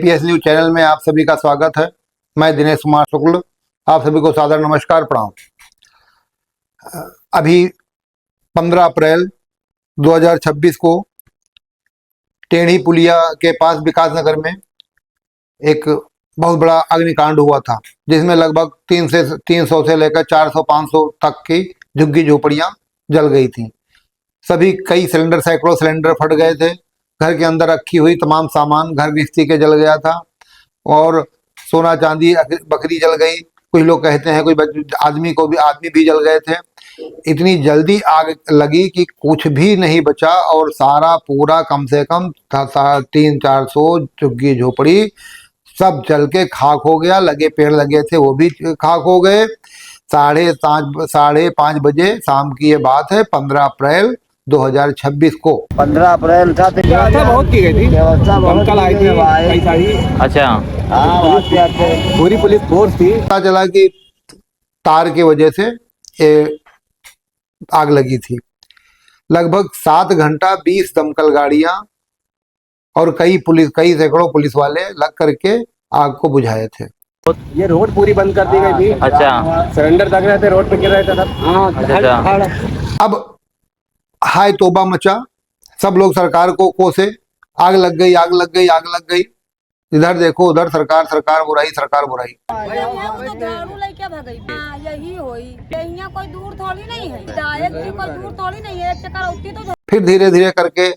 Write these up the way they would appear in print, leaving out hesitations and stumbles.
JPS news channel में आप सभी का स्वागत है। मैं दिनेश कुमार शुक्ल आप सभी को सादर नमस्कार प्रणाम। अभी 15 अप्रैल 2026 को टेढ़ी पुलिया के पास विकास नगर में एक बहुत बड़ा अग्निकांड हुआ था, जिसमें लगभग 300 से लेकर 400-500 तक की झुग्गी झोपड़ियां जल गई थी। सभी सैकड़ों सिलेंडर फट गए थे। घर के अंदर रखी हुई तमाम सामान घर गृहस्थी के जल गया था और सोना चांदी बकरी जल गई। कुछ लोग कहते हैं कोई आदमी भी जल गए थे। इतनी जल्दी आग लगी कि कुछ भी नहीं बचा और सारा पूरा कम से कम 300-400 झुग्गी झोपड़ी सब जल के खाक हो गया। लगे पेड़ लगे थे वो भी खाक हो गए। 5:30 बजे शाम की ये बात है, 15 अप्रैल 2026 को। 15 अप्रैल था तो व्यवस्था बहुत की गई थी। कल आई थी कई सारी। अच्छा, पूरी पुलिस फोर्स थी। पता चला कि तार की वजह से ये आग लगी थी। लगभग 7 घंटा 20 दमकल गाड़ियां और कई सैकड़ों पुलिस वाले लग करके आग को बुझाए थे। ये रोड पूरी बंद कर दी गई थी। अच्छा, सिलेंडर लग रहे थे, रोड पे गिर रहे थे सब। अच्छा। अब हाय तोबा मचा, सब लोग सरकार को कोसे, आग लग गई, आग लग गई, आग लग गई। इधर देखो उधर सरकार बुराई, सरकार बुराई। यही होई, कोई दूर थोड़ी नहीं है, कोई दूर थोड़ी नहीं है, तो। फिर धीरे धीरे करके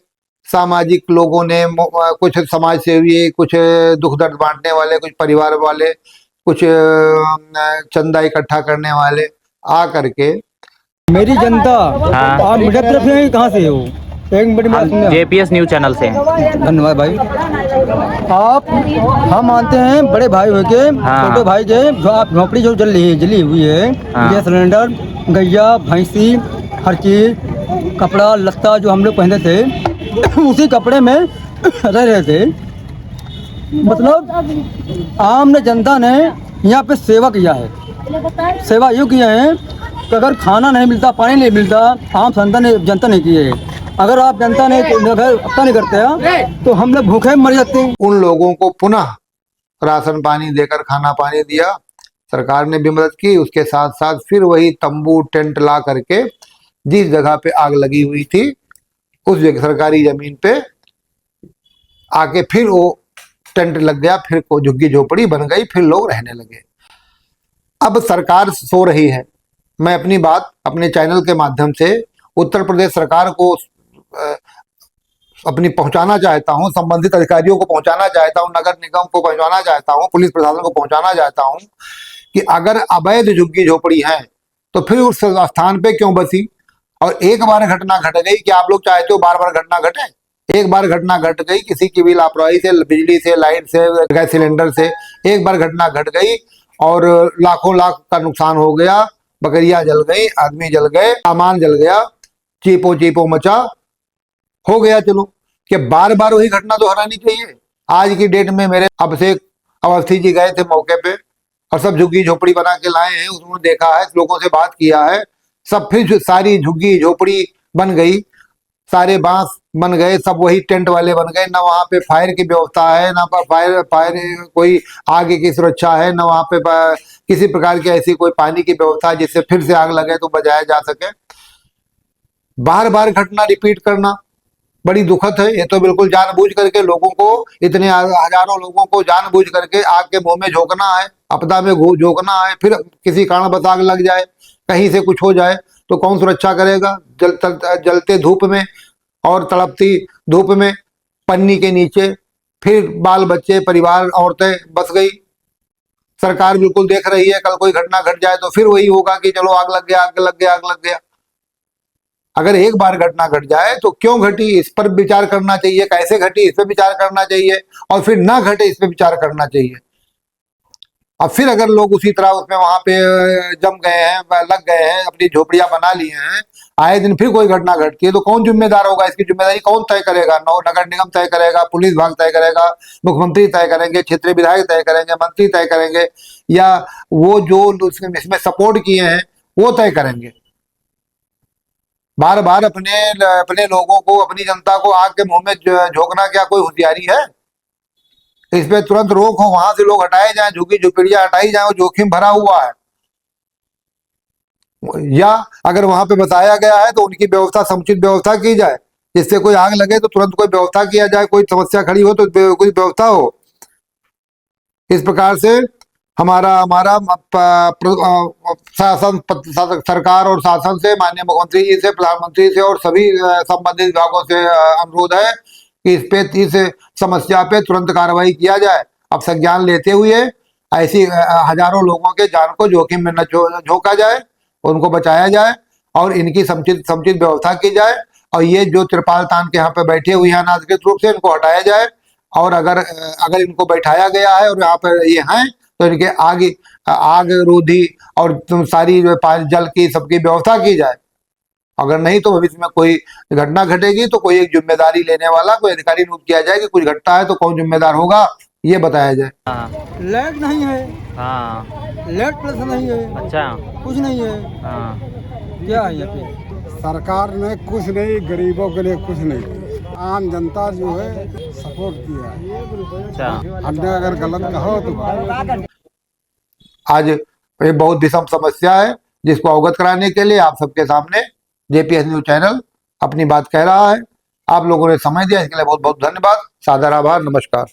सामाजिक लोगों ने, कुछ समाज सेवी, कुछ दुख दर्द बांटने वाले, कुछ परिवार वाले, कुछ चंदा इकट्ठा करने वाले आ करके। मेरी जनता हाँ। आप मिडिया तरफ से कहाँ से हो? एक मिनट में जेपीएस न्यूज चैनल से। धन्यवाद भाई। आप हम मानते हैं बड़े भाई हो के, हाँ। छोटे भाई के जो आप झोपड़ी जो जली हुई है, हाँ। गैस सिलेंडर, गैया, भैंसी, हर चीज, कपड़ा लत्ता जो हम लोग पहनते थे उसी कपड़े में रह रहे थे। मतलब आम जनता ने यहाँ पे सेवा किया है। सेवा यूँ किया है कि अगर खाना नहीं मिलता, पानी नहीं मिलता, आम जनता ने किए है। अगर आप जनता ने अपना नहीं करते हैं तो हम लोग भूखे मर जाते हैं। उन लोगों को पुनः राशन पानी देकर खाना पानी दिया, सरकार ने भी मदद की। उसके साथ साथ फिर वही तंबू टेंट ला करके जिस जगह पे आग लगी हुई थी उस जगह सरकारी जमीन पे आके फिर वो टेंट लग गया, फिर को झुग्गी झोपड़ी बन गई, फिर लोग रहने लगे। अब सरकार सो रही है। मैं अपनी बात अपने चैनल के माध्यम से उत्तर प्रदेश सरकार को अपनी पहुंचाना चाहता हूं, संबंधित अधिकारियों को पहुंचाना चाहता हूं, नगर निगम को पहुंचाना चाहता हूं, पुलिस प्रशासन को पहुंचाना चाहता हूं कि अगर अवैध झुग्गी झोपड़ी है तो फिर उस स्थान पे क्यों बसी। और एक बार घटना घट गई कि आप लोग चाहते हो बार बार घटना घटे? एक बार घटना घट गई, किसी की भी लापरवाही से, बिजली से, लाइट से, गैस सिलेंडर से एक बार घटना घट गई और लाखों लाख का नुकसान हो गया। बकरियां जल गई, आदमी जल गए, सामान जल गया, चीपो मचा हो गया। चलो कि बार बार वही घटना दोहरानी चाहिए? आज की डेट में मेरे अभिषेक अवस्थी जी गए थे मौके पे और सब झुग्गी झोपड़ी बना के लाए हैं। उन्होंने देखा है, लोगों से बात किया है, सब फिर सारी झुग्गी झोपड़ी बन गई, सारे बांस बन गए, सब वही टेंट वाले बन गए। ना वहां पे फायर की व्यवस्था है, ना फायर कोई आगे की सुरक्षा है, ना वहां पे किसी प्रकार की ऐसी कोई पानी की व्यवस्था है जिससे फिर से आग लगे तो बचाया जा सके। बार बार घटना रिपीट करना बड़ी दुखद है। ये तो बिल्कुल जानबूझ करके लोगों को, इतने हजारों लोगों को जानबूझ करके आग के मुंह में झोंकना है, आपदा में झोंकना है। फिर किसी कारणवश आग लग जाए, कहीं से कुछ हो जाए तो कौन सुरक्षा करेगा? जलते धूप में और तड़पती धूप में पन्नी के नीचे फिर बाल बच्चे, परिवार, औरतें बस गई। सरकार बिल्कुल देख रही है, कल कोई घटना घट जाए तो फिर वही होगा कि चलो आग लग गया, आग लग गया, आग लग गया। अगर एक बार घटना घट जाए तो क्यों घटी, इस पर विचार करना चाहिए। कैसे घटी इस पर विचार करना चाहिए और फिर ना घटे इस पर विचार करना चाहिए। अब फिर अगर लोग उसी तरह उसमें वहां पे जम गए हैं, लग गए हैं, अपनी झोपड़ियां बना लिए हैं, आए दिन फिर कोई घटना घटती है तो कौन जिम्मेदार होगा? इसकी जिम्मेदारी कौन तय करेगा? नगर निगम तय करेगा, पुलिस विभाग तय करेगा, मुख्यमंत्री तय करेंगे, क्षेत्रीय विधायक तय करेंगे, मंत्री तय करेंगे, या वो जो इसमें सपोर्ट किए हैं वो तय करेंगे? बार बार अपने लोगों को, अपनी जनता को आग के मुंह में झोंकना क्या कोई होशियारी है? इस पे तुरंत रोक हो, वहां से लोग हटाए जाएं, झुग्गी झुपड़ियां हटाई जाएं, वो जोखिम भरा हुआ है। या अगर वहां पे बताया गया है तो उनकी व्यवस्था, समुचित व्यवस्था की जाए, जिससे कोई आग लगे तो तुरंत कोई व्यवस्था किया जाए, कोई समस्या खड़ी हो तो कोई व्यवस्था हो। इस प्रकार से हमारा हमारा शासन, सरकार और शासन से, माननीय मुख्यमंत्री जी से, प्रधानमंत्री से और सभी संबंधित विभागों से अनुरोध है कि इस समस्या पे तुरंत कार्रवाई किया जाए। अब संज्ञान लेते हुए ऐसी हजारों लोगों के जान को जोखिम में न झोंका जाए, उनको बचाया जाए और इनकी समुचित व्यवस्था की जाए। और ये जो त्रिपाल तान के यहाँ पे बैठे हुए हैं अनाधिकृत रूप से, इनको हटाया जाए। और अगर इनको बैठाया गया है और यहाँ पर ये हैं तो इनके आग रोधी और सारी जल की सबकी व्यवस्था की जाए। अगर नहीं तो भविष्य में कोई घटना घटेगी तो कोई एक जिम्मेदारी लेने वाला कोई अधिकारी नियुक्त किया जाए कि कुछ घटना है तो कौन जिम्मेदार होगा, ये बताया जाए। लाइट नहीं है, हाँ लाइट प्लस नहीं है, अच्छा कुछ नहीं है, हाँ क्या है यहाँ पे? सरकार ने कुछ नहीं, गरीबों के लिए कुछ नहीं, आम जनता जो है सपोर्ट किया है। अच्छा हमने अगर गलत कहो तो आज ये बहुत विषम समस्या है, जिसको अवगत कराने के लिए आप सबके सामने जेपीएस न्यूज चैनल अपनी बात कह रहा है। आप लोगों ने समय दिया, इसके लिए बहुत बहुत धन्यवाद, सादर आभार, नमस्कार।